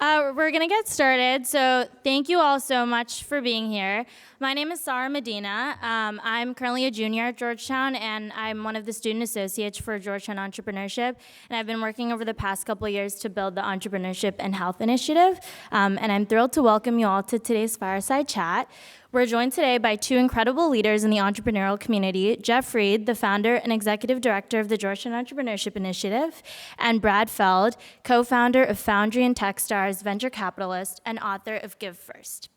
We're going to get started, so thank you all so much for being here. My name is Sarah Medina. I'm currently a junior at Georgetown, and I'm one of the student associates for Georgetown Entrepreneurship, and I've been working over the past couple of years to build the Entrepreneurship and Health Initiative, and I'm thrilled to welcome you all to today's Fireside Chat. We're joined today by two incredible leaders in the entrepreneurial community, Jeff Reed, the founder and executive director of the Georgetown Entrepreneurship Initiative, and Brad Feld, co-founder of Foundry and Techstars, venture capitalist, and author of Give First.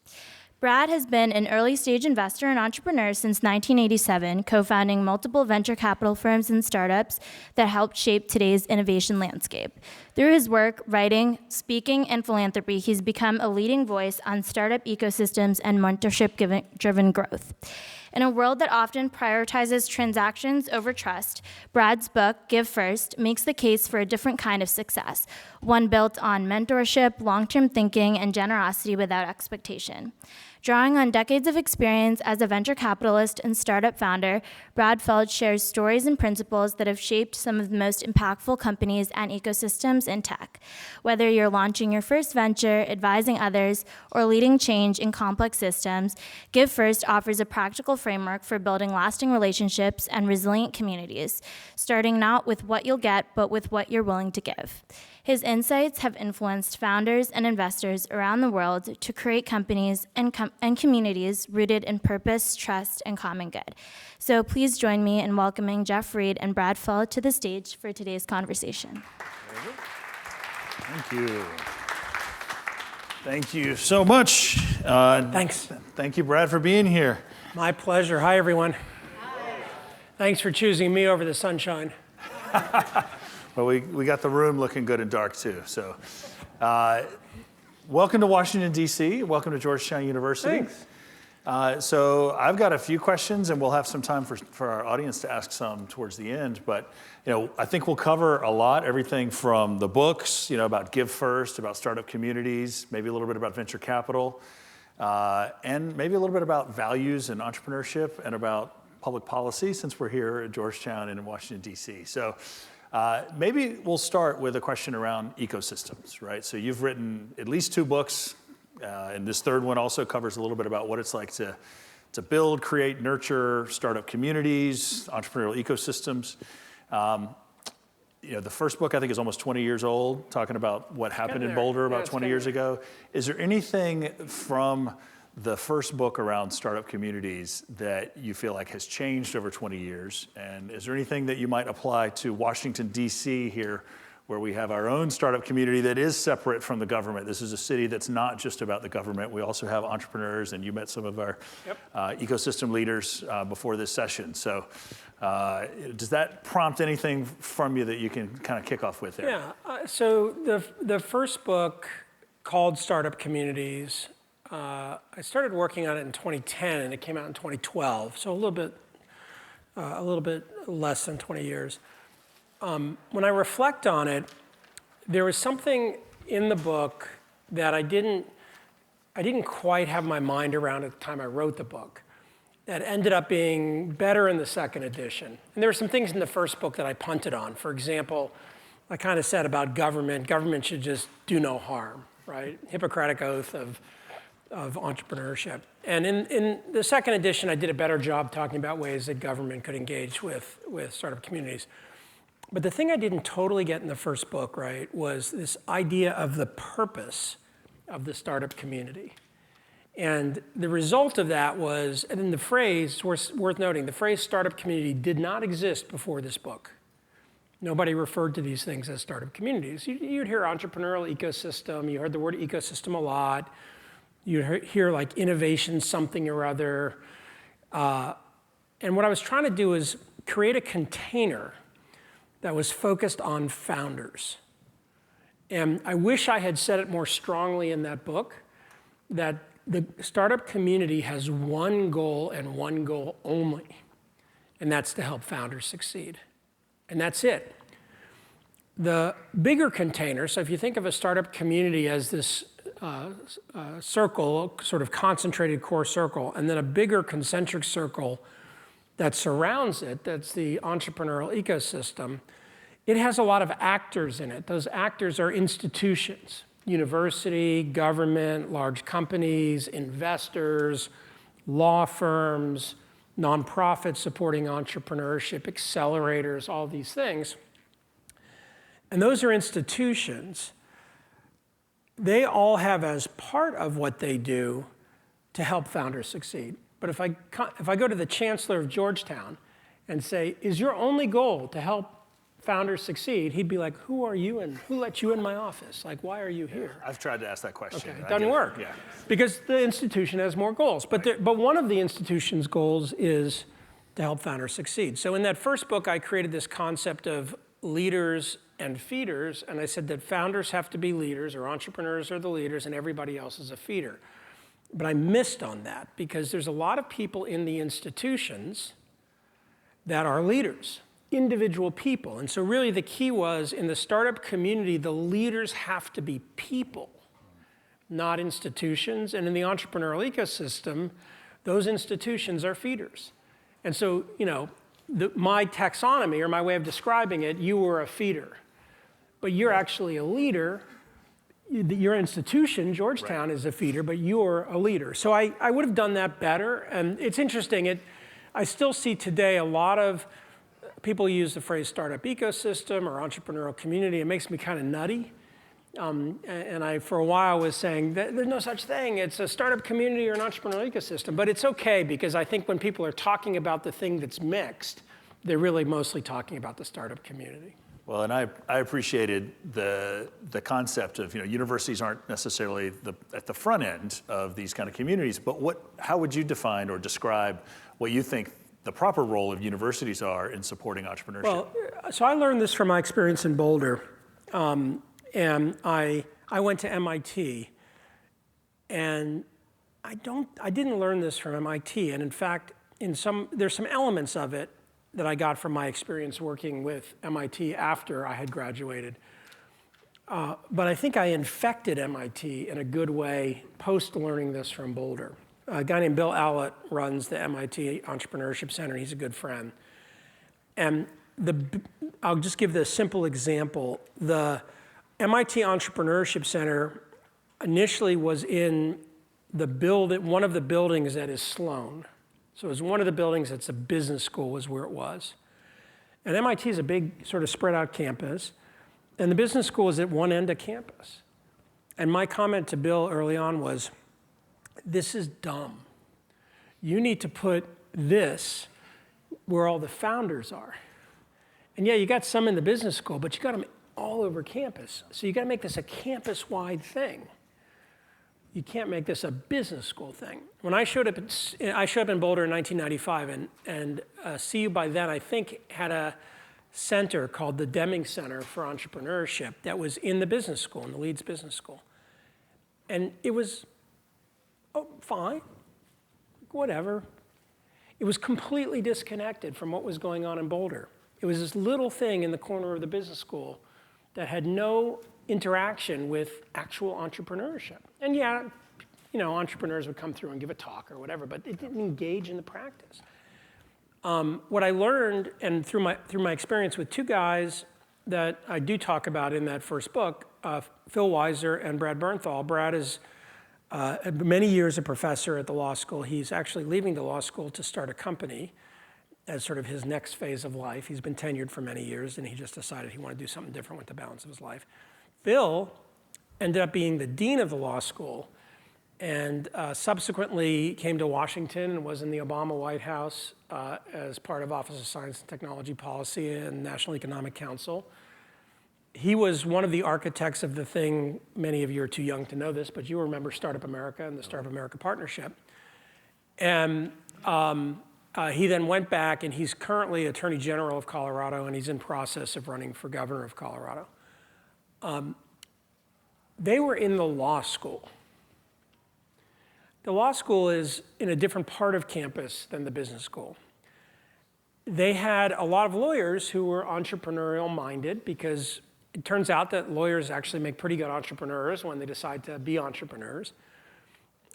Brad has been an early-stage investor and entrepreneur since 1987, co-founding multiple venture capital firms and startups that helped shape today's innovation landscape. Through his work, writing, speaking, and philanthropy, he's become a leading voice on startup ecosystems and mentorship-driven growth. In a world that often prioritizes transactions over trust, Brad's book, Give First, makes the case for a different kind of success, one built on mentorship, long-term thinking, and generosity without expectation. Drawing on decades of experience as a venture capitalist and startup founder, Brad Feld shares stories and principles that have shaped some of the most impactful companies and ecosystems in tech. Whether you're launching your first venture, advising others, or leading change in complex systems, Give First offers a practical framework for building lasting relationships and resilient communities, starting not with what you'll get, but with what you're willing to give. His insights have influenced founders and investors around the world to create companies and communities rooted in purpose, trust, and common good. So please join me in welcoming Jeff Reed and Brad Feld to the stage for today's conversation. Thank you. Thank you so much. Thanks. Thank you, Brad, for being here. My pleasure. Hi, everyone. Hi. Thanks for choosing me over the sunshine. Well, we got the room looking good and dark, too. So welcome to Washington, D.C. Welcome to Georgetown University. Thanks. So I've got a few questions, and we'll have some time for our audience to ask some towards the end. But I think we'll cover a lot, everything from the books, about Give First, about startup communities, maybe a little bit about venture capital, and maybe a little bit about values and entrepreneurship and about public policy, since we're here at Georgetown and in Washington, D.C. So maybe we'll start with a question around ecosystems, right? So you've written at least two books, and this third one also covers a little bit about what it's like to build, create, nurture startup communities, entrepreneurial ecosystems. The first book, I think, is almost 20 years old, talking about what happened in Boulder about 20 years ago. Is there anything from the first book around startup communities that you feel like has changed over 20 years? And is there anything that you might apply to Washington, D.C. here, where we have our own startup community that is separate from the government? This is a city that's not just about the government. We also have entrepreneurs, and you met some of our ecosystem leaders before this session. So does that prompt anything from you that you can kind of kick off with there? Yeah, so the first book, called Startup Communities, I started working on it in 2010, and it came out in 2012, so a little bit less than 20 years. When I reflect on it, there was something in the book that I didn't quite have my mind around at the time I wrote the book, that ended up being better in the second edition. And there were some things in the first book that I punted on. For example, I kind of said about government should just do no harm, right? Hippocratic oath of entrepreneurship. And in the second edition, I did a better job talking about ways that government could engage with startup communities. But the thing I didn't totally get in the first book, right, was this idea of the purpose of the startup community. And the result of that was, and then the phrase, worth noting, the phrase startup community did not exist before this book. Nobody referred to these things as startup communities. You'd hear entrepreneurial ecosystem, you heard the word ecosystem a lot. You'd hear like innovation something or other. And what I was trying to do is create a container that was focused on founders. And I wish I had said it more strongly in that book, that the startup community has one goal and one goal only, and that's to help founders succeed. And that's it. The bigger container, so if you think of a startup community as this circle, sort of concentrated core circle, and then a bigger concentric circle that surrounds it, that's the entrepreneurial ecosystem, it has a lot of actors in it. Those actors are institutions. university, government, large companies, investors, law firms, nonprofits supporting entrepreneurship, accelerators, all these things. And those are institutions. They all have as part of what they do to help founders succeed. But if I go to the chancellor of Georgetown and say, is your only goal to help founders succeed? He'd be like, who are you and who let you in my office? Like, why are you here? I've tried to ask that question. Okay, it doesn't work. Yeah. Because the institution has more goals. But one of the institution's goals is to help founders succeed. So in that first book, I created this concept of leaders and feeders. And I said that founders have to be leaders, or entrepreneurs are the leaders, and everybody else is a feeder. But I missed on that because there's a lot of people in the institutions that are leaders, individual people. And so really the key was, in the startup community, the leaders have to be people, not institutions. And in the entrepreneurial ecosystem, those institutions are feeders. And so, my taxonomy, or my way of describing it, you were a feeder, but you're actually a leader. Your institution, Georgetown, is a feeder, but you're a leader. So I would have done that better. And it's interesting, I still see today a lot of people use the phrase startup ecosystem or entrepreneurial community. It makes me kind of nutty. And I, for a while, was saying that there's no such thing. It's a startup community or an entrepreneurial ecosystem. But it's okay, because I think when people are talking about the thing that's mixed, they're really mostly talking about the startup community. Well, and I appreciated the concept of, universities aren't necessarily at the front end of these kind of communities, but how would you define or describe what you think the proper role of universities are in supporting entrepreneurship? Well, so I learned this from my experience in Boulder, and I went to MIT, and I didn't learn this from MIT, and in fact, there's some elements of it that I got from my experience working with MIT after I had graduated. But I think I infected MIT in a good way post learning this from Boulder. A guy named Bill Owlett runs the MIT Entrepreneurship Center. He's a good friend. And I'll just give the simple example. The MIT Entrepreneurship Center initially was in one of the buildings that is Sloan. So it was one of the buildings that's a business school, was where it was. And MIT is a big sort of spread out campus, and the business school is at one end of campus. And my comment to Bill early on was, this is dumb. You need to put this where all the founders are. And yeah, you got some in the business school, but you got them all over campus. So you got to make this a campus-wide thing. You can't make this a business school thing. When I showed up in Boulder in 1995, and CU by then, I think, had a center called the Deming Center for Entrepreneurship that was in the business school, in the Leeds Business School. And it was fine, whatever. It was completely disconnected from what was going on in Boulder. It was this little thing in the corner of the business school that had no interaction with actual entrepreneurship. And yeah, entrepreneurs would come through and give a talk or whatever, but it didn't engage in the practice. What I learned, and through my experience with two guys that I do talk about in that first book, Phil Weiser and Brad Bernthal. Brad is many years a professor at the law school. He's actually leaving the law school to start a company as sort of his next phase of life. He's been tenured for many years, and he just decided he wanted to do something different with the balance of his life. Phil ended up being the dean of the law school, and subsequently came to Washington and was in the Obama White House as part of Office of Science and Technology Policy and National Economic Council. He was one of the architects of the thing, many of you are too young to know this, but you remember Startup America and the Startup America Partnership. And he then went back, and he's currently Attorney General of Colorado, and he's in process of running for governor of Colorado. They were in the law school. The law school is in a different part of campus than the business school. They had a lot of lawyers who were entrepreneurial minded, because it turns out that lawyers actually make pretty good entrepreneurs when they decide to be entrepreneurs.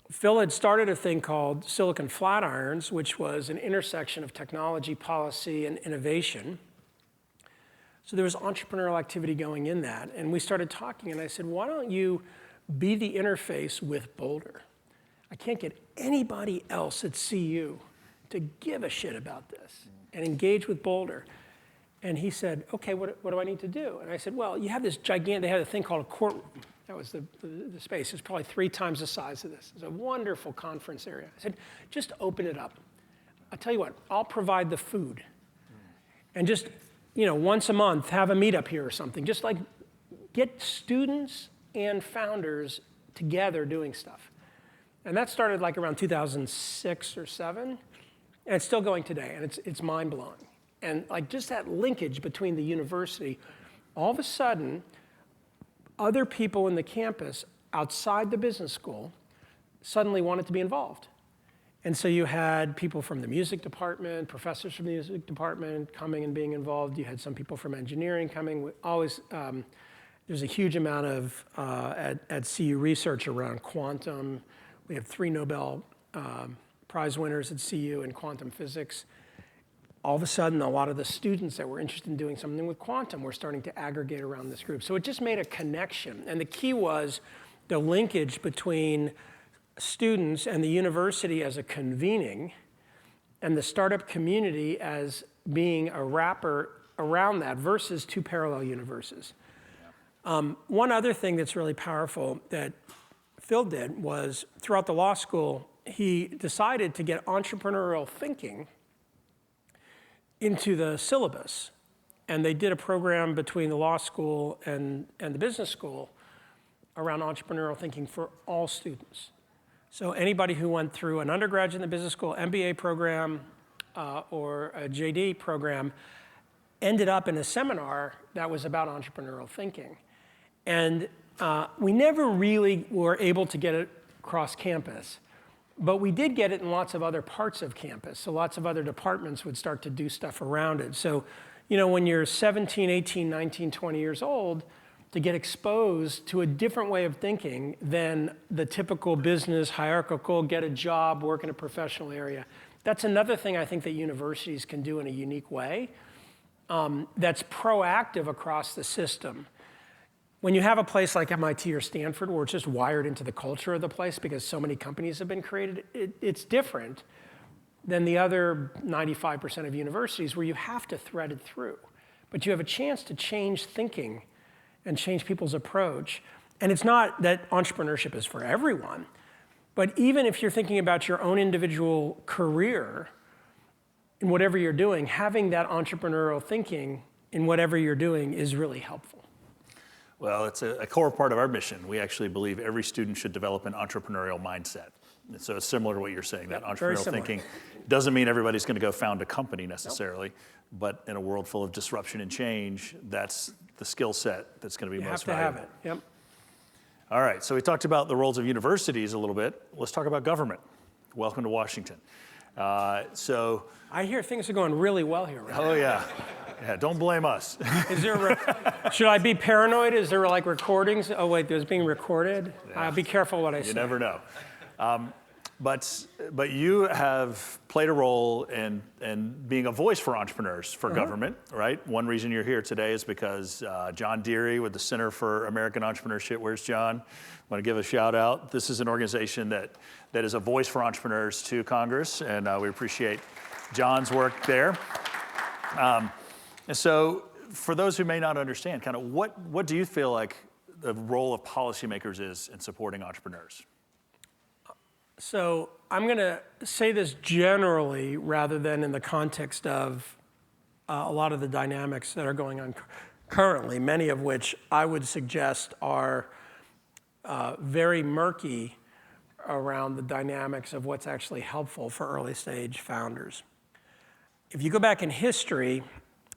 Phil had started a thing called Silicon Flatirons, which was an intersection of technology, policy, and innovation. So there was entrepreneurial activity going in that. And we started talking, and I said, why don't you be the interface with Boulder. I can't get anybody else at CU to give a shit about this and engage with Boulder. And he said, okay, what do I need to do? And I said, well, you have this gigantic, they had a thing called a courtroom. That was the space. It's probably 3 times the size of this. It's a wonderful conference area. I said, just open it up. I'll tell you what, I'll provide the food. And just, once a month, have a meetup here or something. Just like get students and founders together doing stuff. And that started like around 2006 or 7. And it's still going today, and it's mind-blowing. And like just that linkage between the university, all of a sudden, other people in the campus outside the business school suddenly wanted to be involved. And so you had people from the music department, professors from the music department coming and being involved. You had some people from engineering coming. There's a huge amount of, at CU research around quantum. We have 3 Nobel Prize winners at CU in quantum physics. All of a sudden, a lot of the students that were interested in doing something with quantum were starting to aggregate around this group. So it just made a connection. And the key was the linkage between students and the university as a convening and the startup community as being a wrapper around that versus 2 parallel universes. One other thing that's really powerful that Phil did was throughout the law school, he decided to get entrepreneurial thinking into the syllabus. And they did a program between the law school and the business school around entrepreneurial thinking for all students. So anybody who went through an undergraduate in the business school MBA program or a JD program ended up in a seminar that was about entrepreneurial thinking. And we never really were able to get it across campus. But we did get it in lots of other parts of campus. So lots of other departments would start to do stuff around it. So, when you're 17, 18, 19, 20 years old, to get exposed to a different way of thinking than the typical business, hierarchical, get a job, work in a professional area. That's another thing I think that universities can do in a unique way that's proactive across the system. When you have a place like MIT or Stanford where it's just wired into the culture of the place because so many companies have been created, it's different than the other 95% of universities where you have to thread it through. But you have a chance to change thinking and change people's approach. And it's not that entrepreneurship is for everyone, but even if you're thinking about your own individual career in whatever you're doing, having that entrepreneurial thinking in whatever you're doing is really helpful. Well, it's a core part of our mission. We actually believe every student should develop an entrepreneurial mindset. And so it's similar to what you're saying, that entrepreneurial thinking doesn't mean everybody's going to go found a company necessarily, but in a world full of disruption and change, that's the skill set that's going to be most valuable. You have to have it, yep. All right, so we talked about the roles of universities a little bit. Let's talk about government. Welcome to Washington. I hear things are going really well here right now. Oh yeah. Yeah, don't blame us. Is there should I be paranoid? Is there like recordings? Oh wait, there's being recorded? Yeah. Be careful what I say. You never know. But you have played a role in being a voice for entrepreneurs for government, right? One reason you're here today is because John Deary with the Center for American Entrepreneurship. Where's John? I want to give a shout out. This is an organization that is a voice for entrepreneurs to Congress, and we appreciate John's work there. And so for those who may not understand, kind of what do you feel like the role of policymakers is in supporting entrepreneurs? So I'm going to say this generally rather than in the context of a lot of the dynamics that are going on currently, many of which I would suggest are very murky around the dynamics of what's actually helpful for early stage founders. If you go back in history,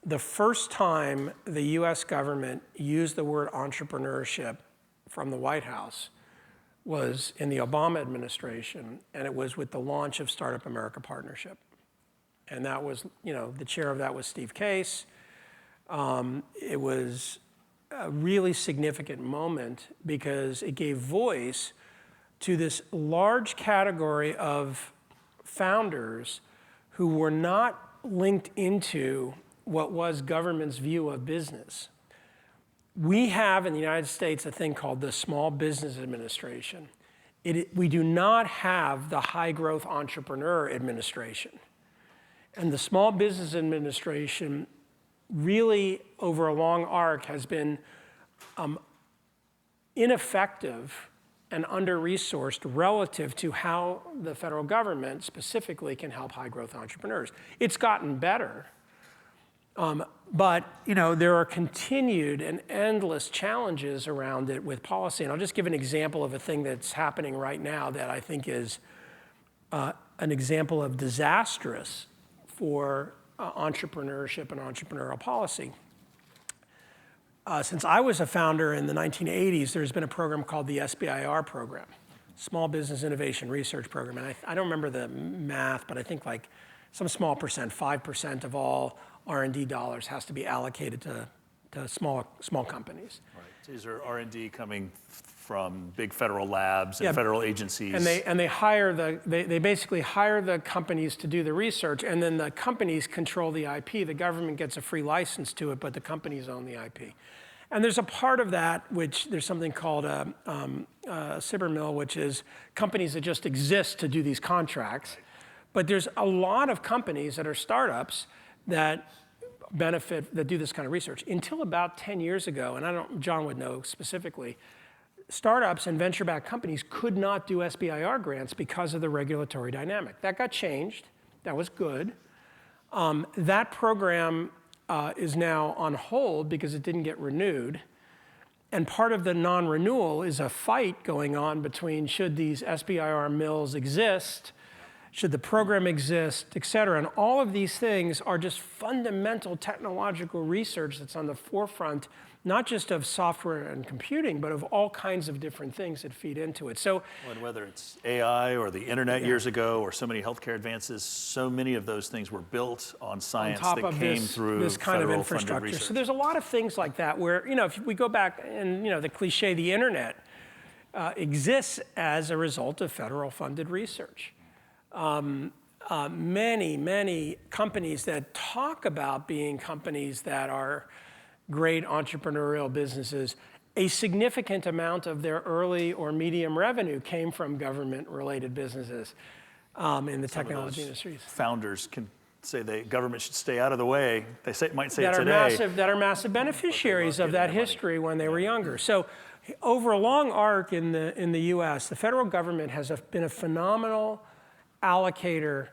the first time the US government used the word entrepreneurship from the White House was in the Obama administration, and it was with the launch of Startup America Partnership. And that was, the chair of that was Steve Case. It was a really significant moment because it gave voice to this large category of founders who were not linked into what was government's view of business. We have in the United States a thing called the Small Business Administration. We do not have the High Growth Entrepreneur Administration. And the Small Business Administration really, over a long arc, has been ineffective and under-resourced relative to how the federal government specifically can help high-growth entrepreneurs. It's gotten better, but there are continued and endless challenges around it with policy. And I'll just give an example of a thing that's happening right now that I think is an example of disastrous for entrepreneurship and entrepreneurial policy. Since I was a founder in the 1980s, there's been a program called the SBIR program, Small Business Innovation Research Program. And I don't remember the math, but I think like some small percent, 5% of all R&D dollars has to be allocated to small companies. Right. These are R&D coming from big federal labs and federal agencies. And they basically hire the companies to do the research, and then the companies control the IP. The government gets a free license to it, but the companies own the IP. And there's a part of that which there's something called a CIBR which is companies that just exist to do these contracts. But there's a lot of companies that are startups that benefit, that do this kind of research. Until about 10 years ago, and John would know specifically, startups and venture-backed companies could not do SBIR grants because of the regulatory dynamic. That got changed. That was good. That program is now on hold because it didn't get renewed. And part of the non-renewal is a fight going on between should these SBIR mills exist, should the program exist, et cetera. And all of these things are just fundamental technological research that's on the forefront, not just of software and computing, but of all kinds of different things that feed into it. So, and whether it's AI or the internet years ago or so many healthcare advances, so many of those things were built on science on top that of came through this kind of federal infrastructure. funded research. So there's a lot of things like that where, if we go back and, the cliche, the internet exists as a result of federal funded research. Many companies that talk about being companies that are great entrepreneurial businesses, a significant amount of their early or medium revenue came from government-related businesses in the technology industries. Founders can say the government should stay out of the way. They might say it today. That are massive beneficiaries of that history when they were younger. So over a long arc in the US, the federal government has been a phenomenal allocator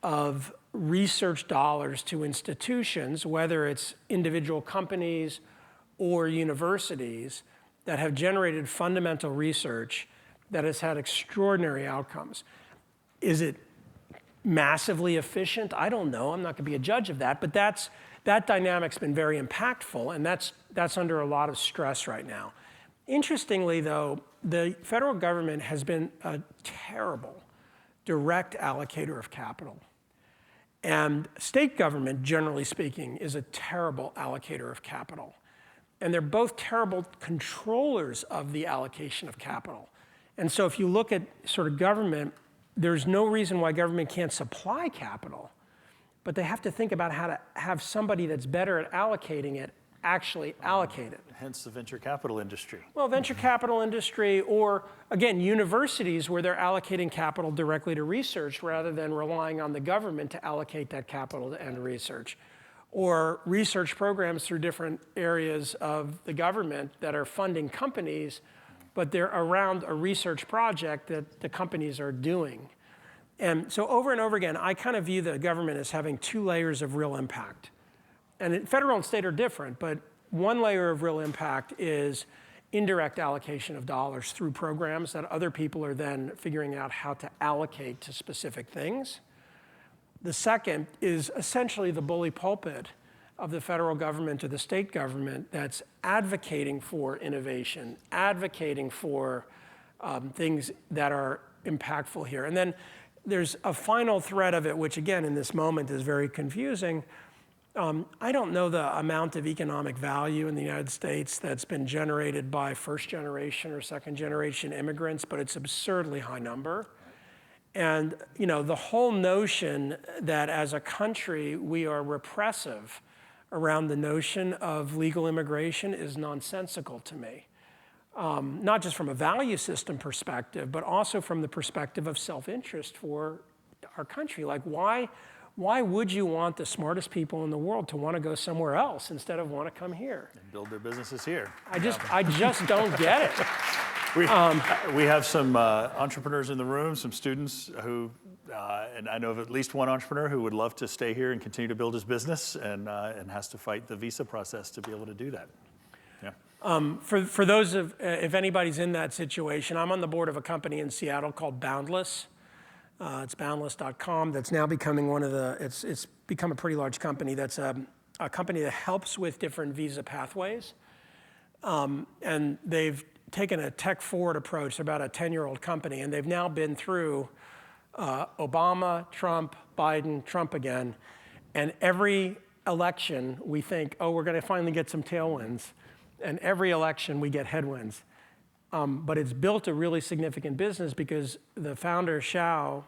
of research dollars to institutions, whether it's individual companies or universities, that have generated fundamental research that has had extraordinary outcomes. Is it massively efficient? I don't know. I'm not going to be a judge of that, but that dynamic's been very impactful, and that's under a lot of stress right now. Interestingly, though, the federal government has been a terrible direct allocator of capital. And state government, generally speaking, is a terrible allocator of capital. And they're both terrible controllers of the allocation of capital. And so if you look at sort of government, there's no reason why government can't supply capital, but they have to think about how to have somebody that's better at allocating it actually allocate it. Hence the venture capital industry. Well, venture capital industry, or again, universities where they're allocating capital directly to research rather than relying on the government to allocate that capital to end research. Or research programs through different areas of the government that are funding companies, but they're around a research project that the companies are doing. And so over and over again, I kind of view the government as having two layers of real impact. And federal and state are different, but one layer of real impact is indirect allocation of dollars through programs that other people are then figuring out how to allocate to specific things. The second is essentially the bully pulpit of the federal government or the state government that's advocating for innovation, advocating for things that are impactful here. And then there's a final thread of it, which again, in this moment is very confusing. I don't know the amount of economic value in the United States that's been generated by first generation or second generation immigrants, but it's absurdly high number. And the whole notion that as a country we are repressive around the notion of legal immigration is nonsensical to me. Not just from a value system perspective, but also from the perspective of self-interest for our country. Like, why would you want the smartest people in the world to want to go somewhere else instead of want to come here? And build their businesses here. I just don't get it. We have some entrepreneurs in the room, some students who, and I know of at least one entrepreneur who would love to stay here and continue to build his business and has to fight the visa process to be able to do that. Yeah. For those if anybody's in that situation, I'm on the board of a company in Seattle called Boundless. It's boundless.com. That's now becoming it's become a pretty large company. That's a company that helps with different visa pathways. And they've taken a tech-forward approach. They're about a 10-year-old company, and they've now been through Obama, Trump, Biden, Trump again. And every election, we think, oh, we're going to finally get some tailwinds. And every election, we get headwinds. But it's built a really significant business because the founder, Xiao,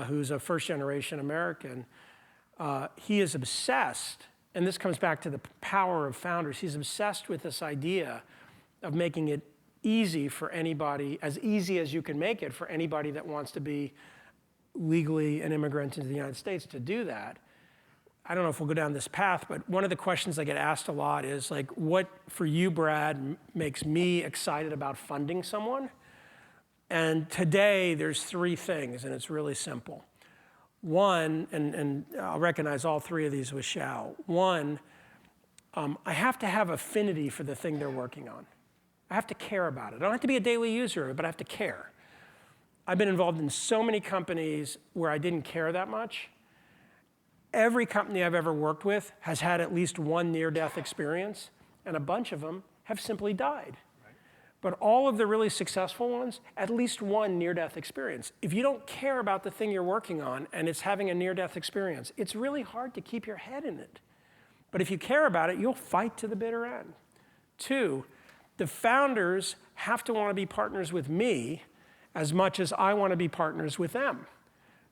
who's a first-generation American, he is obsessed, and this comes back to the power of founders, he's obsessed with this idea of making it easy for anybody, as easy as you can make it for anybody that wants to be legally an immigrant into the United States to do that. I don't know if we'll go down this path, but one of the questions I get asked a lot is like, what for you, Brad, makes me excited about funding someone? And today there's three things, and it's really simple. One, and I'll recognize all three of these with Xiao. One, I have to have affinity for the thing they're working on. I have to care about it. I don't have to be a daily user, but I have to care. I've been involved in so many companies where I didn't care that much. Every company I've ever worked with has had at least one near-death experience, and a bunch of them have simply died. Right. But all of the really successful ones, at least one near-death experience. If you don't care about the thing you're working on and it's having a near-death experience, it's really hard to keep your head in it. But if you care about it, you'll fight to the bitter end. Two, the founders have to want to be partners with me as much as I want to be partners with them.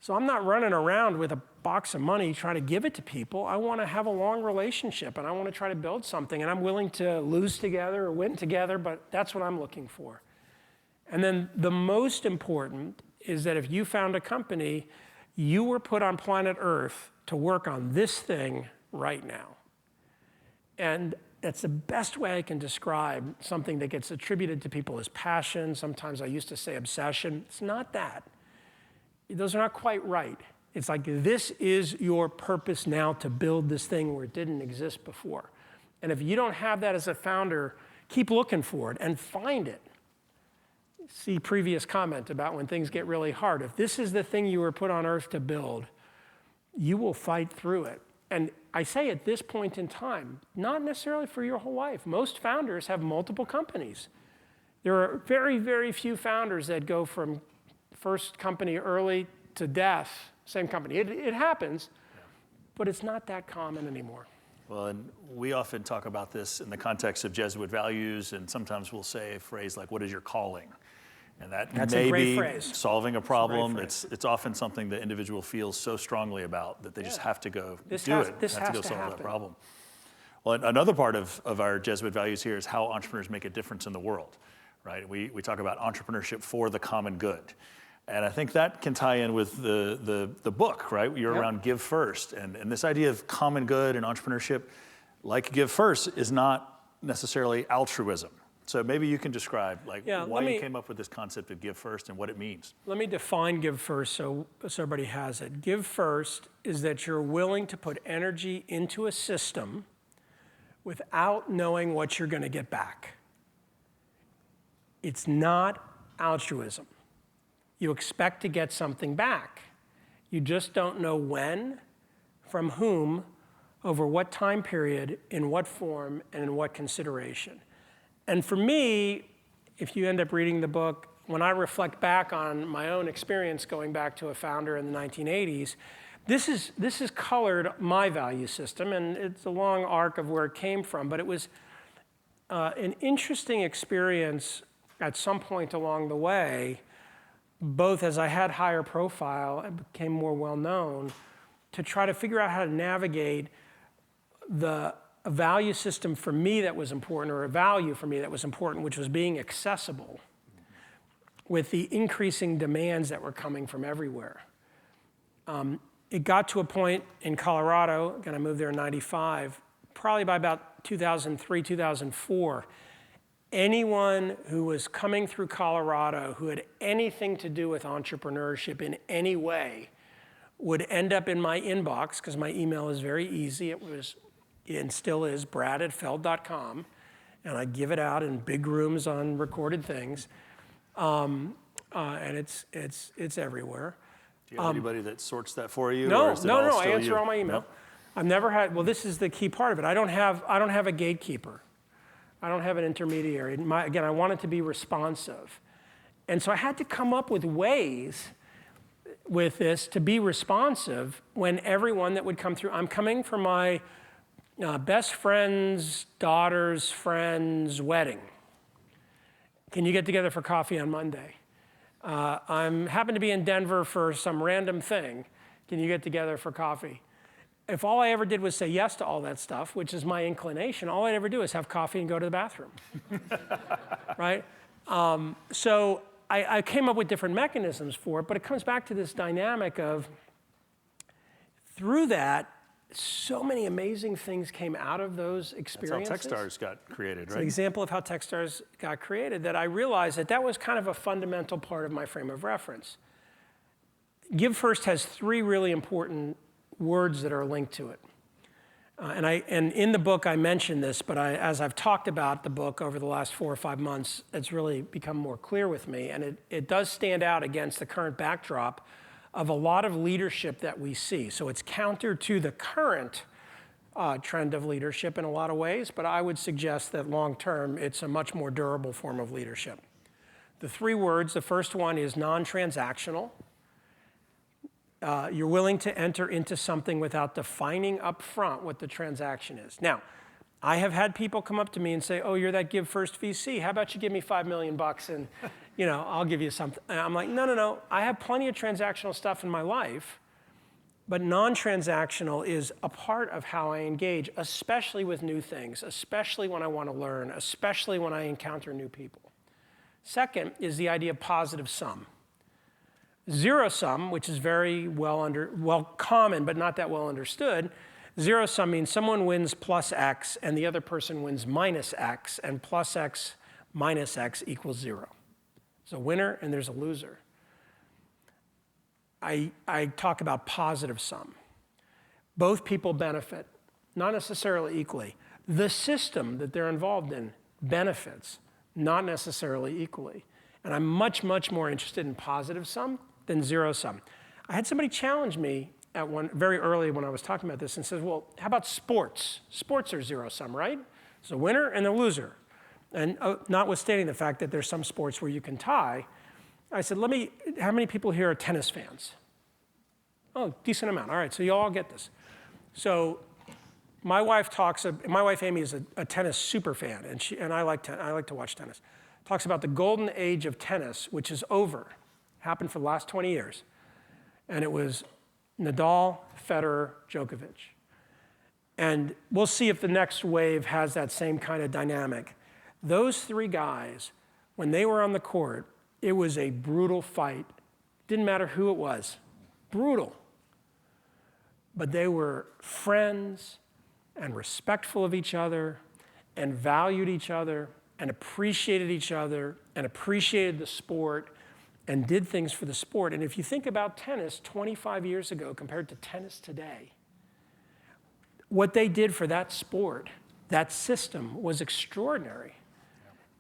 So I'm not running around with a box of money trying to give it to people. I want to have a long relationship, and I want to try to build something, and I'm willing to lose together or win together, but that's what I'm looking for. And then the most important is that if you found a company, you were put on planet Earth to work on this thing right now. And that's the best way I can describe something that gets attributed to people as passion. Sometimes I used to say obsession. It's not that. Those are not quite right. It's like, this is your purpose now to build this thing where it didn't exist before. And if you don't have that as a founder, keep looking for it and find it. See previous comment about when things get really hard. If this is the thing you were put on earth to build, you will fight through it. And I say at this point in time, not necessarily for your whole life. Most founders have multiple companies. There are very, very few founders that go from first company early to death, same company. It happens, but it's not that common anymore. Well, and we often talk about this in the context of Jesuit values, and sometimes we'll say a phrase like, what is your calling? And that's may a great be phrase. Solving a problem. It's often something the individual feels so strongly about that they just have to go This do has- it. this have to has go to solve happen. that problem. Well, another part of our Jesuit values here is how entrepreneurs make a difference in the world, right? We talk about entrepreneurship for the common good. And I think that can tie in with the book, right? You're around Give First. And this idea of common good and entrepreneurship, like Give First, is not necessarily altruism. So maybe you can describe why you came up with this concept of Give First and what it means. Let me define Give First so everybody has it. Give First is that you're willing to put energy into a system without knowing what you're going to get back. It's not altruism. You expect to get something back. You just don't know when, from whom, over what time period, in what form, and in what consideration. And for me, if you end up reading the book, when I reflect back on my own experience going back to a founder in the 1980s, this has colored my value system, and it's a long arc of where it came from, but it was an interesting experience at some point along the way, both as I had higher profile and became more well-known, to try to figure out how to navigate a value system for me that was important, or a value for me that was important, which was being accessible with the increasing demands that were coming from everywhere. It got to a point in Colorado, again, I moved there in 95, probably by about 2003, 2004, anyone who was coming through Colorado who had anything to do with entrepreneurship in any way would end up in my inbox, because my email is very easy. It was, and still is, brad@feld.com, and I give it out in big rooms on recorded things, and it's everywhere. Do you have anybody that sorts that for you? No, or is it all I still answer you? all my email. No? I've never had, well, this is the key part of it. I don't have a gatekeeper. I don't have an intermediary. Again, I want it to be responsive. And so I had to come up with ways with this to be responsive when everyone that would come through, I'm coming for my best friend's daughter's friend's wedding. Can you get together for coffee on Monday? I'm happen to be in Denver for some random thing. Can you get together for coffee? If all I ever did was say yes to all that stuff, which is my inclination, all I'd ever do is have coffee and go to the bathroom, right? So I came up with different mechanisms for it, but it comes back to this dynamic of, through that, so many amazing things came out of those experiences. That's how Techstars got created, It's right? an example of how Techstars got created, that I realized that was kind of a fundamental part of my frame of reference. Give First has three really important words that are linked to it. And in the book I mentioned this, but as I've talked about the book over the last 4 or 5 months, it's really become more clear with me, and it does stand out against the current backdrop of a lot of leadership that we see. So it's counter to the current trend of leadership in a lot of ways, but I would suggest that long term, it's a much more durable form of leadership. The three words, the first one is non-transactional. You're willing to enter into something without defining up front what the transaction is. Now, I have had people come up to me and say, oh, you're that Give First VC. How about you give me $5 million and I'll give you something. And I'm like, no. I have plenty of transactional stuff in my life, but non-transactional is a part of how I engage, especially with new things, especially when I want to learn, especially when I encounter new people. Second is the idea of positive sum. Zero sum, which is very well common, but not that well understood. Zero sum means someone wins plus X and the other person wins minus X, and plus X minus X equals 0. There's a winner and there's a loser. I talk about positive sum. Both people benefit, not necessarily equally. The system that they're involved in benefits, not necessarily equally. And I'm much, much more interested in positive sum than zero sum. I had somebody challenge me at very early when I was talking about this and says, well, how about sports? Sports are zero sum, right? It's a winner and a loser. And notwithstanding the fact that there's some sports where you can tie, I said, how many people here are tennis fans? Oh, decent amount. All right, so you all get this. So my wife Amy is a tennis super fan, and I like to watch tennis. Talks about the golden age of tennis, which is over. Happened for the last 20 years. And it was Nadal, Federer, Djokovic. And we'll see if the next wave has that same kind of dynamic. Those three guys, when they were on the court, it was a brutal fight. Didn't matter who it was. Brutal. But they were friends and respectful of each other and valued each other and appreciated each other and appreciated the sport and did things for the sport. And if you think about tennis 25 years ago compared to tennis today, what they did for that sport, that system, was extraordinary.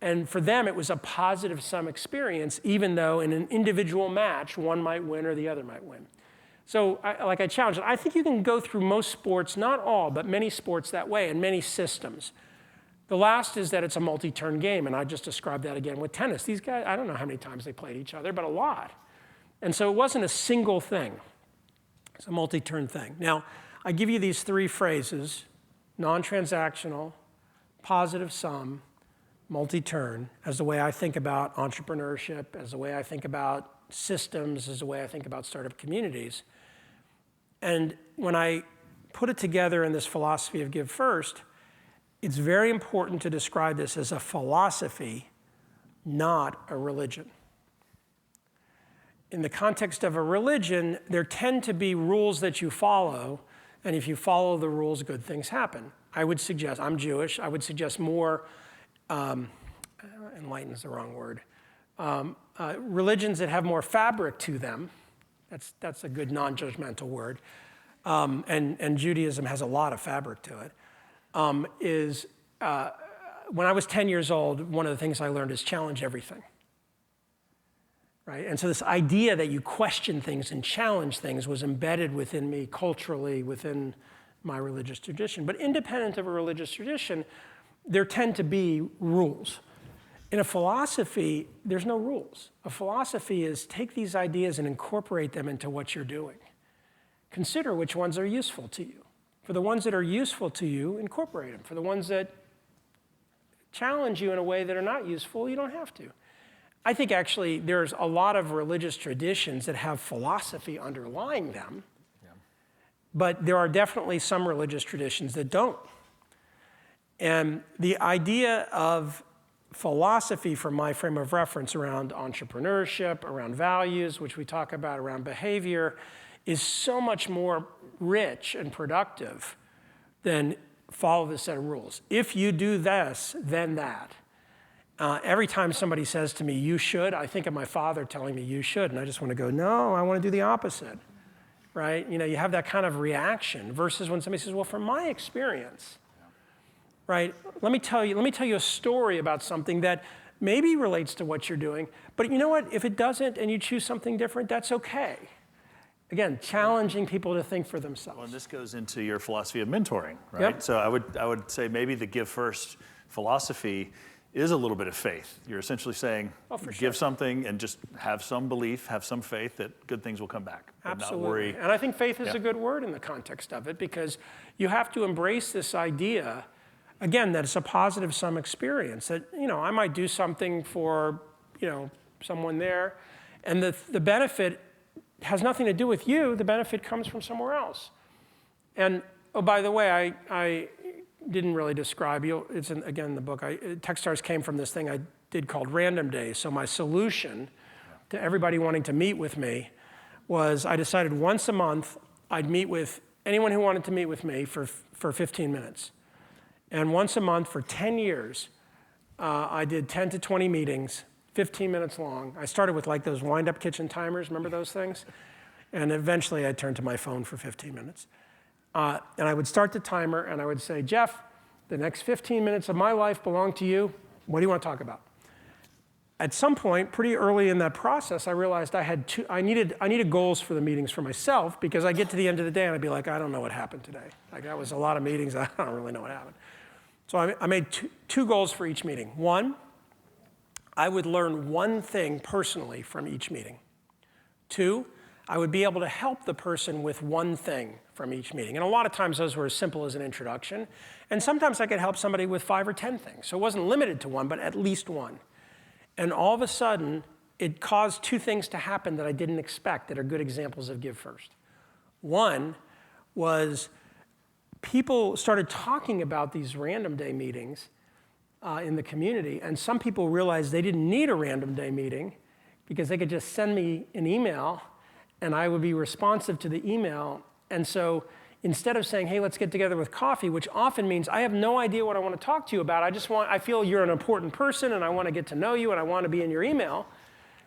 And for them, it was a positive sum experience, even though in an individual match, one might win or the other might win. So I challenge it. I think you can go through most sports, not all, but many sports that way, and many systems. The last is that it's a multi-turn game, and I just described that again with tennis. These guys, I don't know how many times they played each other, but a lot. And so it wasn't a single thing. It's a multi-turn thing. Now, I give you these three phrases: non-transactional, positive sum, multi-turn, as the way I think about entrepreneurship, as the way I think about systems, as the way I think about startup communities. And when I put it together in this philosophy of give first, it's very important to describe this as a philosophy, not a religion. In the context of a religion, there tend to be rules that you follow, and if you follow the rules, good things happen. I would suggest, I'm Jewish, I would suggest more, enlightened is the wrong word, religions that have more fabric to them, that's a good non-judgmental word, and Judaism has a lot of fabric to it, when I was 10 years old, one of the things I learned is challenge everything. Right? And so this idea that you question things and challenge things was embedded within me culturally, within my religious tradition. But independent of a religious tradition, there tend to be rules. In a philosophy, there's no rules. A philosophy is take these ideas and incorporate them into what you're doing. Consider which ones are useful to you. For the ones that are useful to you, incorporate them. For the ones that challenge you in a way that are not useful, you don't have to. I think actually there's a lot of religious traditions that have philosophy underlying them, but there are definitely some religious traditions that don't. And the idea of philosophy from my frame of reference around entrepreneurship, around values, which we talk about, around behavior, is so much more rich and productive than follow this set of rules. If you do this, then that. Every time somebody says to me, you should, I think of my father telling me you should, and I just want to go, no, I want to do the opposite, right? You know, you have that kind of reaction versus when somebody says, well, from my experience, right? Let me tell you a story about something that maybe relates to what you're doing, but you know what? If it doesn't and you choose something different, that's okay. Again, challenging people to think for themselves. Well, and this goes into your philosophy of mentoring, right? Yep. So I would say maybe the give first philosophy is a little bit of faith. You're essentially saying, give something and just have some belief, have some faith that good things will come back. Absolutely. Not worry. And I think faith is a good word in the context of it because you have to embrace this idea, again, that it's a positive sum experience, that, you know, I might do something for, you know, someone there, and the benefit has nothing to do with you. The benefit comes from somewhere else. And, oh, by the way, I didn't really describe you. It's again in the book. Techstars came from this thing I did called Random Days. So my solution to everybody wanting to meet with me was I decided once a month I'd meet with anyone who wanted to meet with me for 15 minutes. And once a month for 10 years, I did 10 to 20 meetings, 15 minutes long. I started with like those wind-up kitchen timers. Remember those things? And eventually I turned to my phone for 15 minutes. And I would start the timer and I would say, Jeff, the next 15 minutes of my life belong to you. What do you want to talk about? At some point, pretty early in that process, I realized I needed goals for the meetings for myself because I get to the end of the day and I'd be like, I don't know what happened today. Like that was a lot of meetings. I don't really know what happened. So I made two goals for each meeting. One, I would learn one thing personally from each meeting. Two, I would be able to help the person with one thing from each meeting. And a lot of times those were as simple as an introduction. And sometimes I could help somebody with 5 or 10 things. So it wasn't limited to one, but at least one. And all of a sudden, it caused 2 things to happen that I didn't expect that are good examples of give first. One was people started talking about these random day meetings in the community. And some people realized they didn't need a random day meeting because they could just send me an email and I would be responsive to the email. And so instead of saying, hey, let's get together with coffee, which often means I have no idea what I want to talk to you about. I feel you're an important person and I want to get to know you and I want to be in your email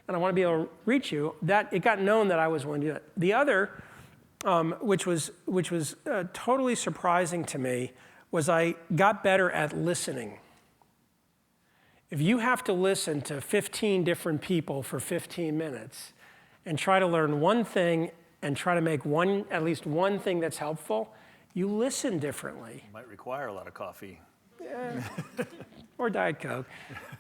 and I want to be able to reach you, that it got known that I was willing to do that. The other, which was totally surprising to me, was I got better at listening. If you have to listen to 15 different people for 15 minutes and try to learn one thing and try to make at least one thing that's helpful, you listen differently. Might require a lot of coffee. Or Diet Coke.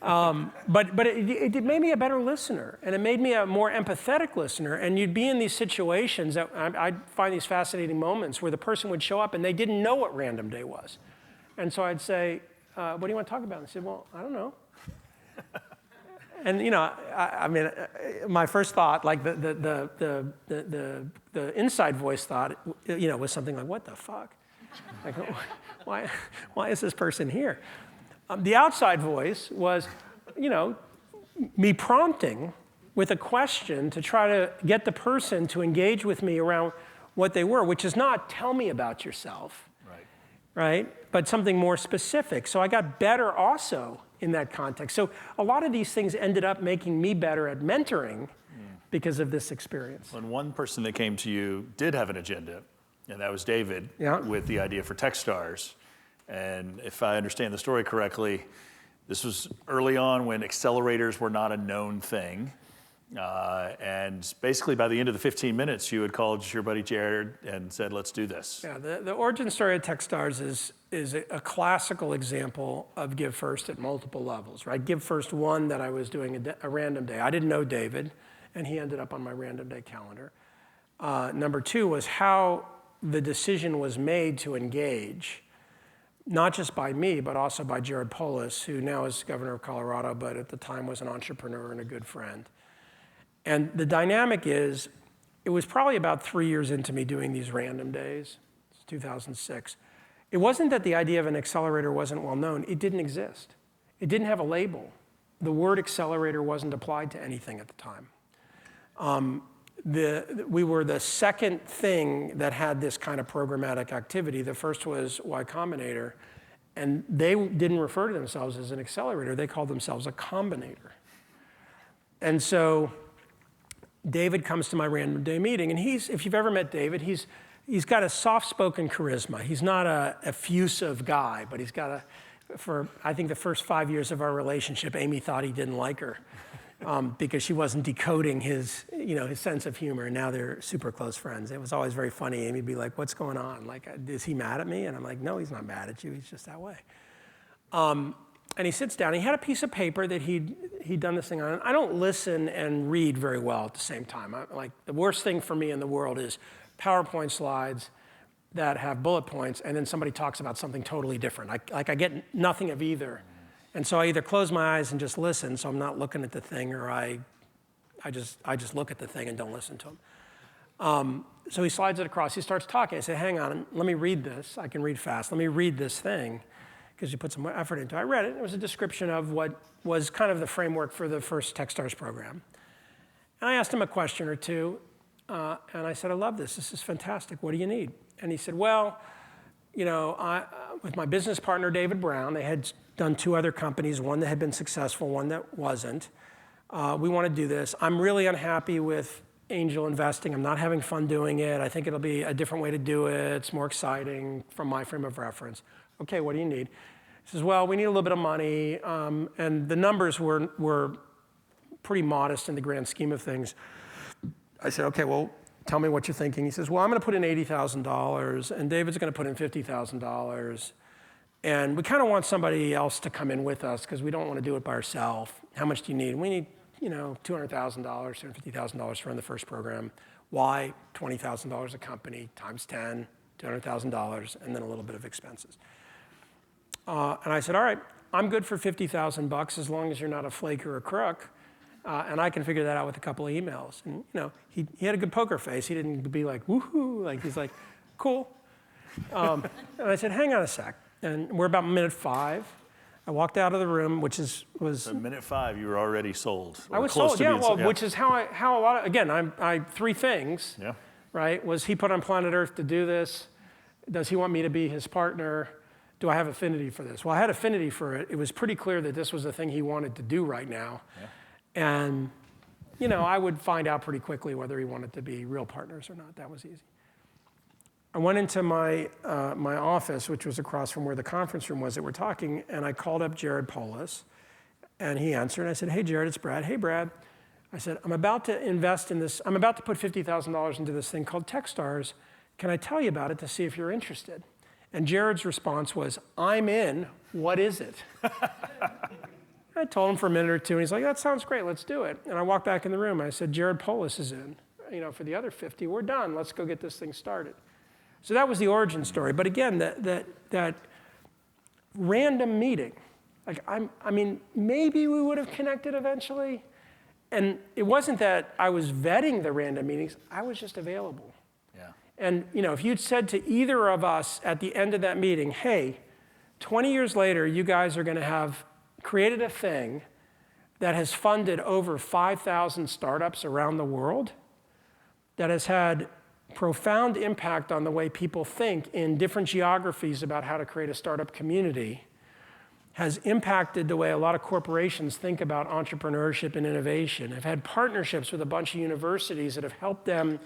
But it made me a better listener, and it made me a more empathetic listener. And you'd be in these situations that I'd find these fascinating moments where the person would show up and they didn't know what random day was. And so I'd say, what do you want to talk about? And they said, well, I don't know. And you know, I mean, my first thought, like the inside voice thought, you know, was something like, "What the fuck?" Like, why is this person here? The outside voice was, me prompting with a question to try to get the person to engage with me around what they were, which is not tell me about yourself, right? But something more specific. So I got better also in that context. So a lot of these things ended up making me better at mentoring because of this experience. When one person that came to you did have an agenda, and that was David, Yeah. with the idea for Techstars. And if I understand the story correctly, this was early on when accelerators were not a known thing. And basically by the end of the 15 minutes, you had called your buddy Jared and said, let's do this. Yeah, the origin story of Techstars is a classical example of Give First at multiple levels, right? Give First one, that I was doing a random day. I didn't know David, and he ended up on my random day calendar. Number two was how the decision was made to engage, not just by me, but also by Jared Polis, who now is governor of Colorado, but at the time was an entrepreneur and a good friend. And the dynamic is, it was probably about 3 years into me doing these random days, it's 2006. It wasn't that the idea of an accelerator wasn't well known, it didn't exist. It didn't have a label. The word accelerator wasn't applied to anything at the time. We were the second thing that had this kind of programmatic activity. The first was Y Combinator, and they didn't refer to themselves as an accelerator, they called themselves a combinator. And so David comes to my random day meeting, and if you've ever met David, he's got a soft-spoken charisma. He's not a effusive guy, but he's got for I think the first 5 years of our relationship, Amy thought he didn't like her because she wasn't decoding his sense of humor, and now they're super close friends. It was always very funny. Amy'd be like, what's going on? Like, is he mad at me? And I'm like, no, he's not mad at you. He's just that way. And he sits down. He had a piece of paper that he'd done this thing on. I don't listen and read very well at the same time. The worst thing for me in the world is PowerPoint slides that have bullet points, and then somebody talks about something totally different. I get nothing of either. And so I either close my eyes and just listen, so I'm not looking at the thing, or I just look at the thing and don't listen to him. So he slides it across. He starts talking. I say, hang on, let me read this. I can read fast. Let me read this thing, because you put some effort into it. I read it. It was a description of what was kind of the framework for the first Techstars program. And I asked him a question or two, and I said, I love this. This is fantastic. What do you need? And he said, well, with my business partner, David Brown, they had done 2 other companies, one that had been successful, one that wasn't. We want to do this. I'm really unhappy with angel investing. I'm not having fun doing it. I think it'll be a different way to do it. It's more exciting from my frame of reference. Okay, what do you need? He says, well, we need a little bit of money, and the numbers were pretty modest in the grand scheme of things. I said, okay, well, tell me what you're thinking. He says, well, I'm going to put in $80,000, and David's going to put in $50,000, and we kind of want somebody else to come in with us because we don't want to do it by ourselves. How much do you need? We need, $200,000, $250,000 to run the first program. Why? $20,000 a company times 10, $200,000, and then a little bit of expenses. And I said, all right, I'm good for $50,000 as long as you're not a flake or a crook, and I can figure that out with a couple of emails. And he had a good poker face. He didn't be like, woohoo, he's like, cool. And I said, hang on a sec. And we're about minute 5. I walked out of the room, which was. So minute 5, you were already sold. I was sold, which is how a lot of, again, I 3 things, right? Was he put on planet Earth to do this? Does he want me to be his partner? Do I have affinity for this? Well, I had affinity for it. It was pretty clear that this was the thing he wanted to do right now. Yeah. And, I would find out pretty quickly whether he wanted to be real partners or not. That was easy. I went into my office, which was across from where the conference room was that we're talking, and I called up Jared Polis, and he answered. And I said, hey, Jared, it's Brad. Hey, Brad. I said, I'm about to invest in this. I'm about to put $50,000 into this thing called Techstars. Can I tell you about it to see if you're interested? And Jared's response was, I'm in. What is it? I told him for a minute or two, and he's like, that sounds great. Let's do it. And I walked back in the room. I said, Jared Polis is in. For the other 50, we're done. Let's go get this thing started. So that was the origin story. But again, that random meeting, maybe we would have connected eventually. And it wasn't that I was vetting the random meetings. I was just available. Yeah. And if you'd said to either of us at the end of that meeting, hey, 20 years later, you guys are going to have created a thing that has funded over 5,000 startups around the world, that has had profound impact on the way people think in different geographies about how to create a startup community, has impacted the way a lot of corporations think about entrepreneurship and innovation, have had partnerships with a bunch of universities that have helped them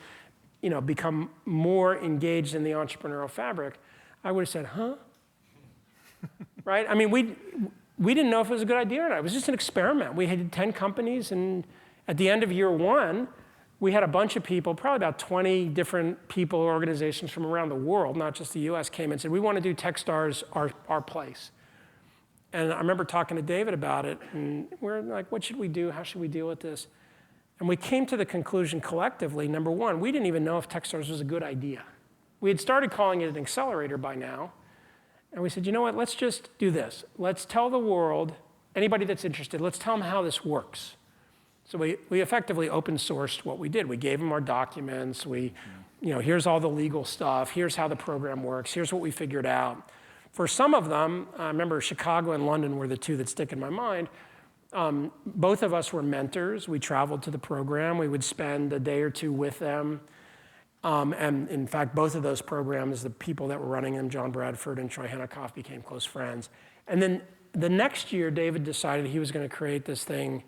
become more engaged in the entrepreneurial fabric, I would have said, huh? Right? I mean, we didn't know if it was a good idea or not. It was just an experiment. We had 10 companies, and at the end of year one, we had a bunch of people, probably about 20 different people, organizations from around the world, not just the US, came and said, we want to do Techstars our place. And I remember talking to David about it, and we're like, what should we do? How should we deal with this? And we came to the conclusion collectively, number one, we didn't even know if Techstars was a good idea. We had started calling it an accelerator by now. And we said, you know what, let's just do this. Let's tell the world, anybody that's interested, let's tell them how this works. So we effectively open sourced what we did. We gave them our documents. Here's all the legal stuff. Here's how the program works. Here's what we figured out. For some of them, I remember Chicago and London were the two that stick in my mind. Both of us were mentors. We traveled to the program. We would spend a day or two with them. And in fact, both of those programs, the people that were running them, John Bradford and Troy Hennekoff, became close friends. And then the next year, David decided he was going to create this thing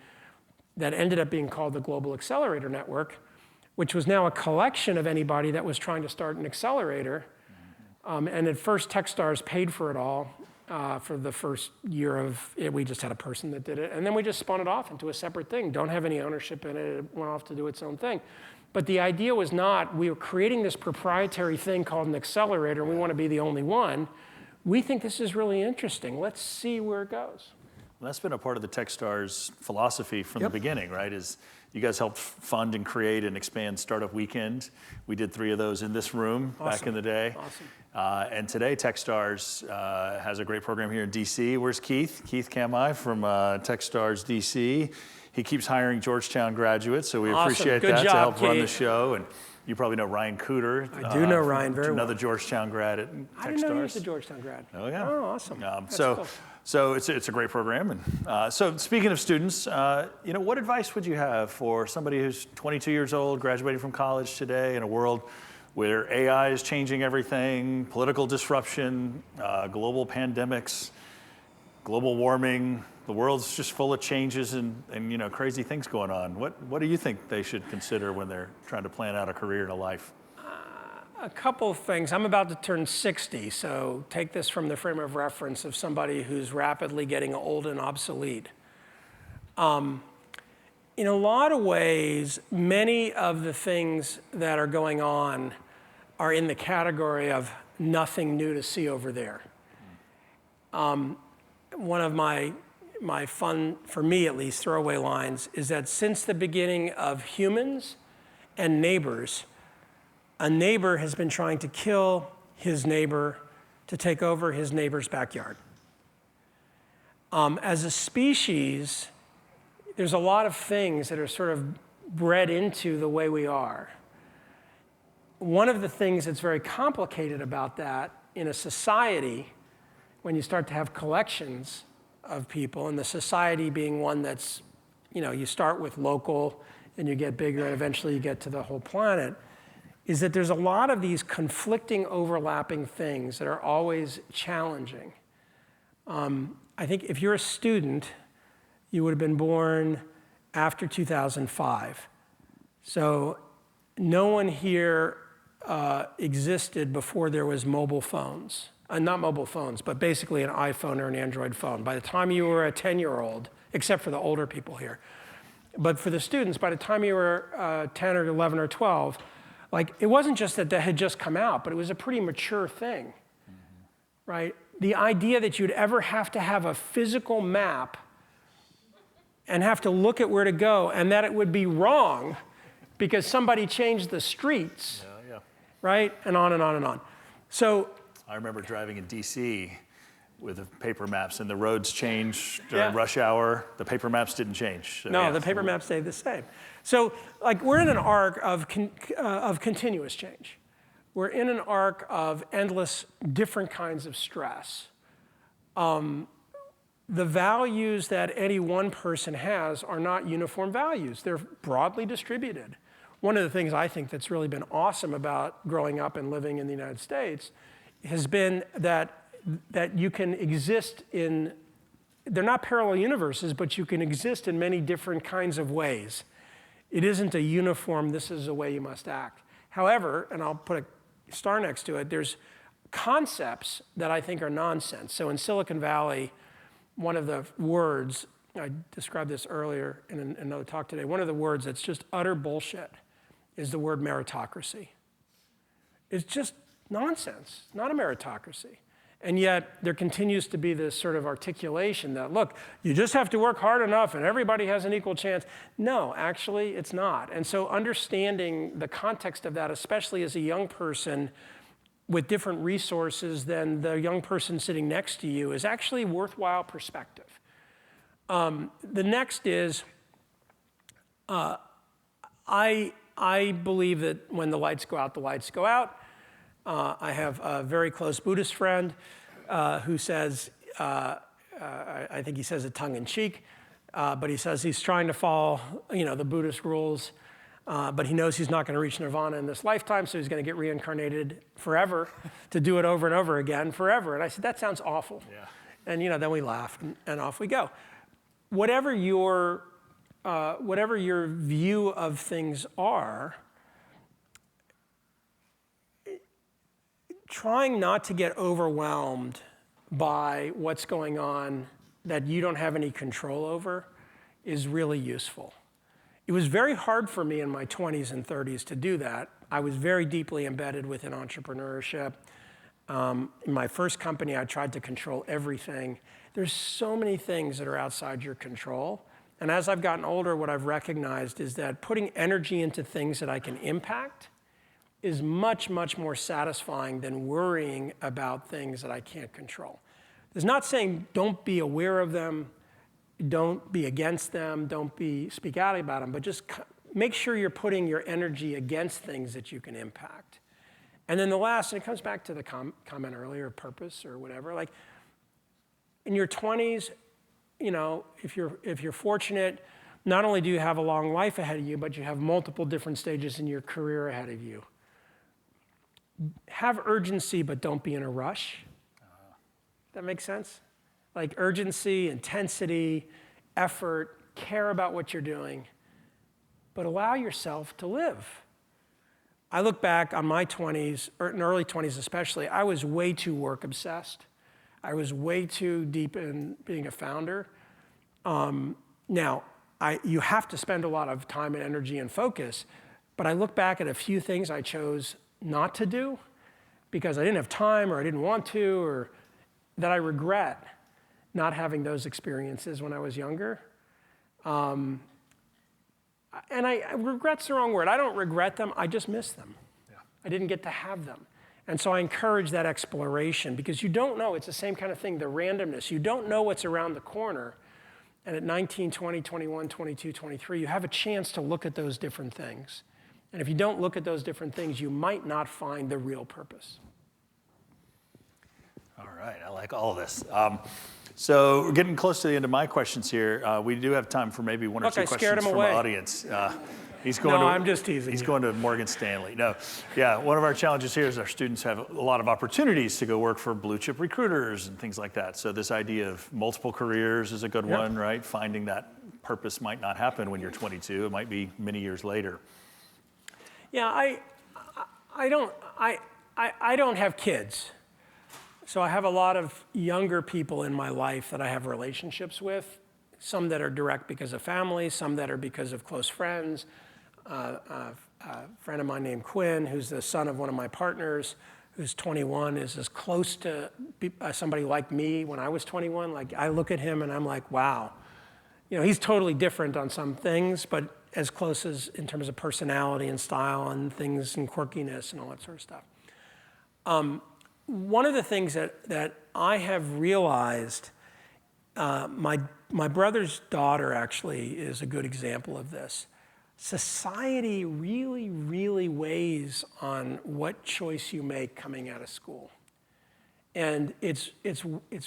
that ended up being called the Global Accelerator Network, which was now a collection of anybody that was trying to start an accelerator. And at first, Techstars paid for it all for the first year of it. We just had a person that did it. And then we just spun it off into a separate thing. Don't have any ownership in it. It went off to do its own thing. But the idea was not, we were creating this proprietary thing called an accelerator, and we want to be the only one. We think this is really interesting. Let's see where it goes. Well, that's been a part of the Techstars philosophy from the beginning, right? Is you guys helped fund and create and expand Startup Weekend. We did 3 of those in this room back in the day. Awesome. And today, Techstars has a great program here in DC. Where's Keith? Keith Kamai from Techstars DC. He keeps hiring Georgetown graduates, so we appreciate that to help run the show. And you probably know Ryan Cooter. I do know Ryan very well. Another Georgetown grad at Techstars. I didn't know he was a Georgetown grad. Oh, yeah. Oh, awesome. So it's a great program. And so speaking of students, what advice would you have for somebody who's 22 years old, graduating from college today in a world where AI is changing everything, political disruption, global pandemics, global warming, the world's just full of changes and crazy things going on. What do you think they should consider when they're trying to plan out a career and a life? A couple of things. I'm about to turn 60, so take this from the frame of reference of somebody who's rapidly getting old and obsolete. In a lot of ways, many of the things that are going on are in the category of nothing new to see over there. One of my fun, for me at least, throwaway lines is that since the beginning of humans and neighbors, a neighbor has been trying to kill his neighbor to take over his neighbor's backyard. As a species, there's a lot of things that are sort of bred into the way we are. One of the things that's very complicated about that in a society, when you start to have collections of people, and the society being one that's, you start with local, and you get bigger, and eventually you get to the whole planet, is that there's a lot of these conflicting, overlapping things that are always challenging. I think if you're a student, you would have been born after 2005. So no one here existed before there was mobile phones. Not mobile phones, but basically an iPhone or an Android phone. By the time you were a 10-year-old, except for the older people here, but for the students, by the time you were 10 or 11 or 12, it wasn't just that had just come out, but it was a pretty mature thing, right? The idea that you'd ever have to have a physical map and have to look at where to go, and that it would be wrong because somebody changed the streets, right? And on and on and on. So I remember driving in DC with the paper maps, and the roads changed during rush hour. The paper maps didn't change. So, no, the paper maps stayed the same. So we're in an arc of continuous change, we're in an arc of endless different kinds of stress. The values that any one person has are not uniform values. They're broadly distributed. One of the things I think that's really been awesome about growing up and living in the United States has been that you can exist in, they're not parallel universes, but you can exist in many different kinds of ways. It isn't a uniform, this is the way you must act. However, and I'll put a star next to it, there's concepts that I think are nonsense. So in Silicon Valley, one of the words, I described this earlier in another talk today, one of the words that's just utter bullshit is the word meritocracy. It's just nonsense, not a meritocracy. And yet there continues to be this sort of articulation that, look, you just have to work hard enough and everybody has an equal chance. No, actually it's not. And so understanding the context of that, especially as a young person with different resources than the young person sitting next to you, is actually worthwhile perspective. The next is, I believe that when the lights go out, the lights go out. I have a very close Buddhist friend who says, I think he says it tongue in cheek, but he says he's trying to follow, the Buddhist rules, but he knows he's not going to reach nirvana in this lifetime, so he's going to get reincarnated forever to do it over and over again forever. And I said, that sounds awful. Yeah. And then we laugh and off we go. Whatever your view of things are, trying not to get overwhelmed by what's going on that you don't have any control over is really useful. It was very hard for me in my 20s and 30s to do that. I was very deeply embedded within entrepreneurship. In my first company, I tried to control everything. There's so many things that are outside your control. And as I've gotten older, what I've recognized is that putting energy into things that I can impact is much, much more satisfying than worrying about things that I can't control. It's not saying don't be aware of them, don't be against them, don't speak out about them, but just make sure you're putting your energy against things that you can impact. And then the last, and it comes back to the comment earlier, purpose or whatever, like in your 20s, if you're fortunate, not only do you have a long life ahead of you, but you have multiple different stages in your career ahead of you. Have urgency, but don't be in a rush. That makes sense? Like urgency, intensity, effort, care about what you're doing, but allow yourself to live. I look back on my 20s, or in early 20s especially, I was way too work obsessed. I was way too deep in being a founder. Now, you have to spend a lot of time and energy and focus, but I look back at a few things I chose not to do because I didn't have time or I didn't want to, or that I regret not having those experiences when I was younger. And regret's the wrong word. I don't regret them, I just miss them. Yeah. I didn't get to have them. And so I encourage that exploration because you don't know, it's the same kind of thing, the randomness. You don't know what's around the corner. And at 19, 20, 21, 22, 23, you have a chance to look at those different things. And if you don't look at those different things, you might not find the real purpose. All right, I like all of this. So we're getting close to the end of my questions here. We do have time for maybe one or two questions from the audience. I'm just teasing. He's going to Morgan Stanley. No, yeah, one of our challenges here is our students have a lot of opportunities to go work for blue chip recruiters and things like that. So this idea of multiple careers is a good one, right? Finding that purpose might not happen when you're 22. It might be many years later. Yeah, I don't have kids. So I have a lot of younger people in my life that I have relationships with, some that are direct because of family, some that are because of close friends. A friend of mine named Quinn, who's the son of one of my partners, who's 21, is as close to somebody like me when I was 21. Like I look at him and I'm like, wow. He's totally different on some things, but as close as in terms of personality and style and things and quirkiness and all that sort of stuff. One of the things that I have realized, my brother's daughter actually is a good example of this. Society really, really weighs on what choice you make coming out of school. And it's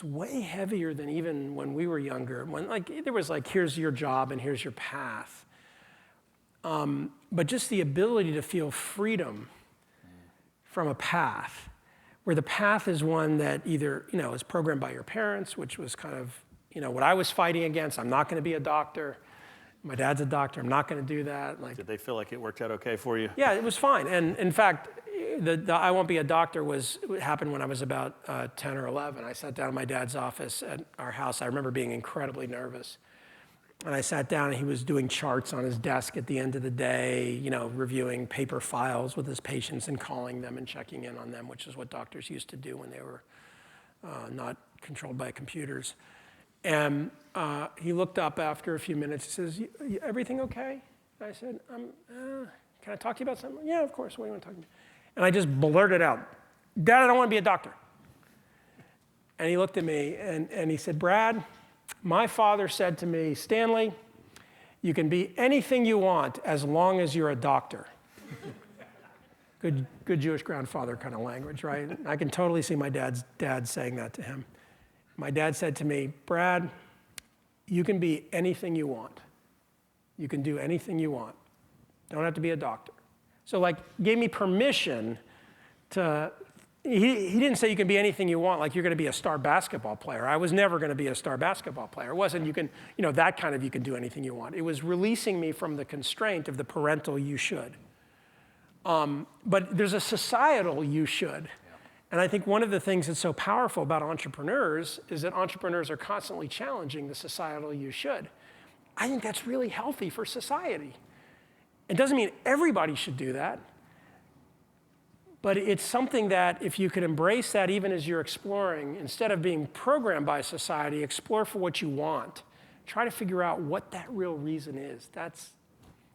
way heavier than even when we were younger. When there was here's your job and here's your path. But just the ability to feel freedom from a path, where the path is one that either is programmed by your parents, which was kind of what I was fighting against. I'm not going to be a doctor. My dad's a doctor. I'm not going to do that. Did they feel like it worked out okay for you? Yeah, it was fine. And in fact, the I won't be a doctor happened when I was about 10 or 11. I sat down in my dad's office at our house. I remember being incredibly nervous. And I sat down and he was doing charts on his desk at the end of the day, reviewing paper files with his patients and calling them and checking in on them, which is what doctors used to do when they were not controlled by computers. And he looked up after a few minutes. He says, everything okay? And I said, can I talk to you about something? Yeah, of course. What do you want to talk to me? And I just blurted out, Dad, I don't want to be a doctor. And he looked at me and he said, Brad, my father said to me, Stanley, you can be anything you want as long as you're a doctor. Good Jewish grandfather kind of language, right? I can totally see my dad saying that to him. My dad said to me, Brad, you can be anything you want. You can do anything you want. Don't have to be a doctor. So gave me permission to, he didn't say you can be anything you want, like you're going to be a star basketball player. I was never going to be a star basketball player. It wasn't you can, that kind of you can do anything you want. It was releasing me from the constraint of the parental you should. But there's a societal you should. And I think one of the things that's so powerful about entrepreneurs is that entrepreneurs are constantly challenging the societal you should. I think that's really healthy for society. It doesn't mean everybody should do that, but it's something that if you can embrace that even as you're exploring, instead of being programmed by society, explore for what you want. Try to figure out what that real reason is.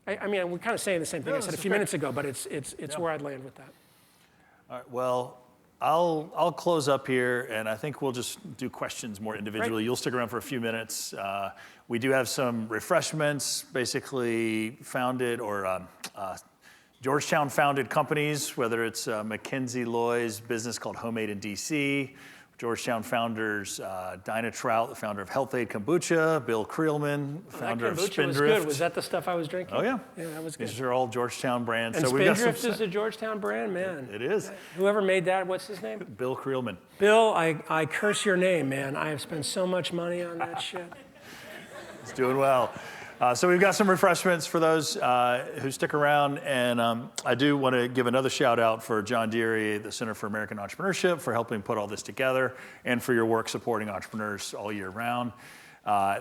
We're kind of saying the same thing I said a few minutes ago, but it's where I'd land with that. All right, well, I'll close up here, and I think we'll just do questions more individually. Right. You'll stick around for a few minutes. We do have some refreshments, basically founded or Georgetown-founded companies, whether it's McKinsey Loy's business called Homemade in DC, Georgetown founders, Dinah Trout, the founder of Health Aid Kombucha, Bill Creelman, founder of Spindrift. Was good. Was that the stuff I was drinking? Oh, yeah. Yeah, that was good. These are all Georgetown brands. And so Spindrift is a Georgetown brand, man. It is. Whoever made that, what's his name? Bill Creelman. Bill, I curse your name, man. I have spent so much money on that shit. It's doing well. So we've got some refreshments for those who stick around, and I do want to give another shout out for John Deary, the Center for American Entrepreneurship, for helping put all this together, and for your work supporting entrepreneurs all year round.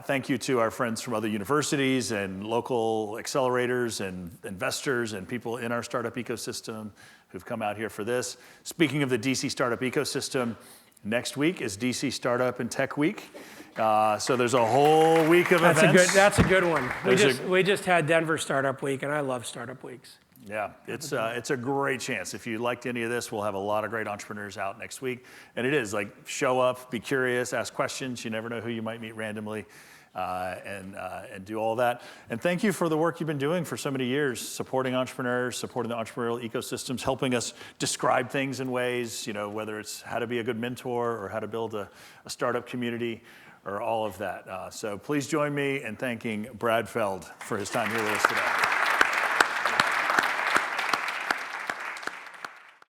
Thank you to our friends from other universities and local accelerators and investors and people in our startup ecosystem who've come out here for this. Speaking of the DC startup ecosystem, next week is DC Startup and Tech Week. So there's a whole week of events. That's a good one. We just had Denver Startup Week, and I love Startup Weeks. Yeah, it's a great chance. If you liked any of this, we'll have a lot of great entrepreneurs out next week. And it is show up, be curious, ask questions. You never know who you might meet randomly, and do all that. And thank you for the work you've been doing for so many years, supporting entrepreneurs, supporting the entrepreneurial ecosystems, helping us describe things in ways, whether it's how to be a good mentor or how to build a startup community, or all of that. So please join me in thanking Brad Feld for his time here with us today.